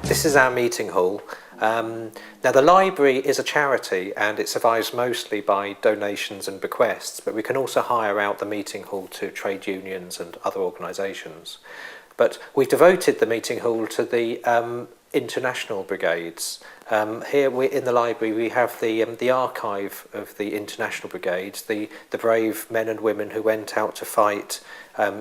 This is our meeting hall. Now the library is a charity and it survives mostly by donations and bequests, but we can also hire out the meeting hall to trade unions and other organisations. But we've devoted the meeting hall to the international brigades. Here in the library we have the archive of the international brigades, the brave men and women who went out to fight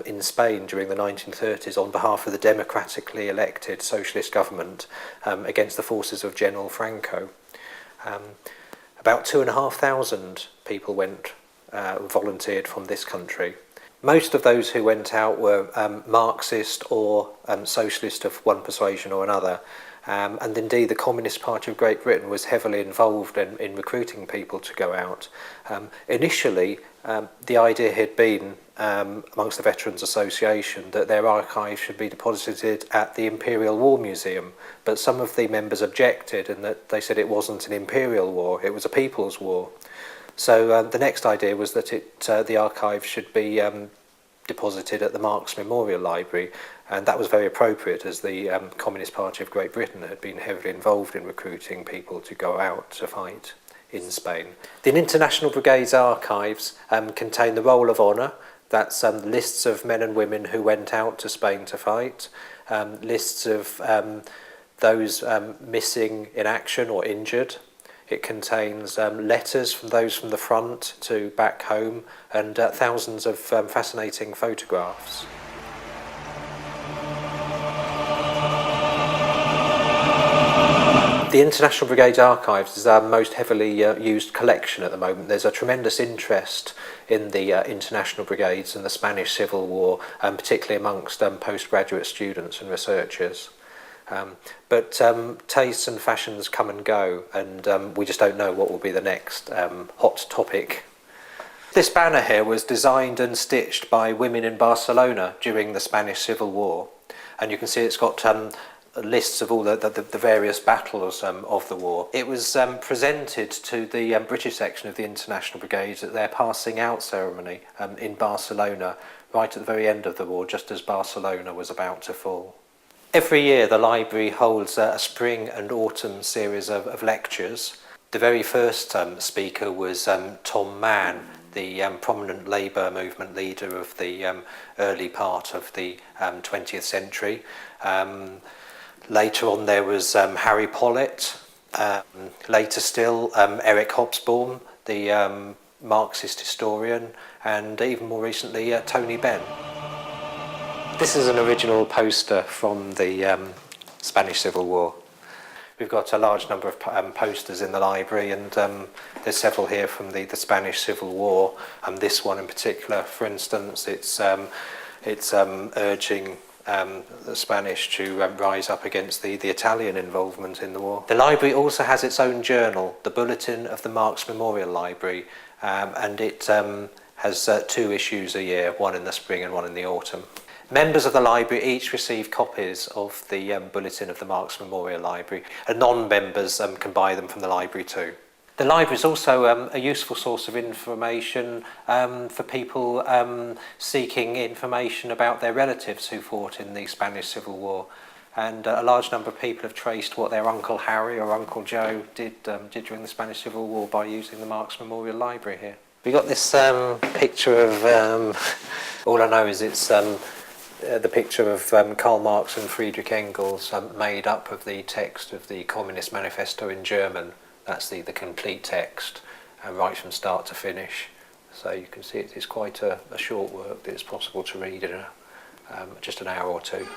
in Spain during the 1930s on behalf of the democratically elected socialist government against the forces of General Franco. About 2,500 people volunteered from this country. Most of those who went out were Marxist or socialist of one persuasion or another. And indeed the Communist Party of Great Britain was heavily involved in recruiting people to go out. Initially, the idea had been amongst the Veterans Association that their archives should be deposited at the Imperial War Museum, but some of the members objected and that they said it wasn't an imperial war, it was a people's war. So the next idea was that the archive should be deposited at the Marx Memorial Library, and that was very appropriate as the Communist Party of Great Britain had been heavily involved in recruiting people to go out to fight in Spain. The International Brigade's archives contain the Roll of Honour, that's lists of men and women who went out to Spain to fight, lists of those missing in action or injured. It contains letters from those from the front to back home and thousands of fascinating photographs. The International Brigade Archives is our most heavily used collection at the moment. There's a tremendous interest in the International Brigades and the Spanish Civil War, particularly amongst postgraduate students and researchers. But tastes and fashions come and go, and we just don't know what will be the next hot topic. This banner here was designed and stitched by women in Barcelona during the Spanish Civil War, and you can see it's got lists of all the various battles of the war. It was presented to the British section of the International Brigade at their passing out ceremony in Barcelona, right at the very end of the war, just as Barcelona was about to fall. Every year the library holds a spring and autumn series of lectures. The very first speaker was Tom Mann, the prominent Labour movement leader of the early part of the 20th century. Later on there was Harry Pollitt, later still Eric Hobsbawm, the Marxist historian, and even more recently Tony Benn. This is an original poster from the Spanish Civil War. We've got a large number of posters in the library, and there's several here from the Spanish Civil War. This one in particular, for instance, it's urging the Spanish to rise up against the Italian involvement in the war. The library also has its own journal, the Bulletin of the Marx Memorial Library, and it has 2 issues a year, one in the spring and one in the autumn. Members of the library each receive copies of the Bulletin of the Marx Memorial Library, and non-members can buy them from the library too. The library is also a useful source of information for people seeking information about their relatives who fought in the Spanish Civil War. And a large number of people have traced what their Uncle Harry or Uncle Joe did during the Spanish Civil War by using the Marx Memorial Library here. We got this picture of, all I know is it's the picture of Karl Marx and Friedrich Engels made up of the text of the Communist Manifesto in German. That's the complete text, right from start to finish. So you can see it's quite a short work that it's possible to read in just an hour or 2.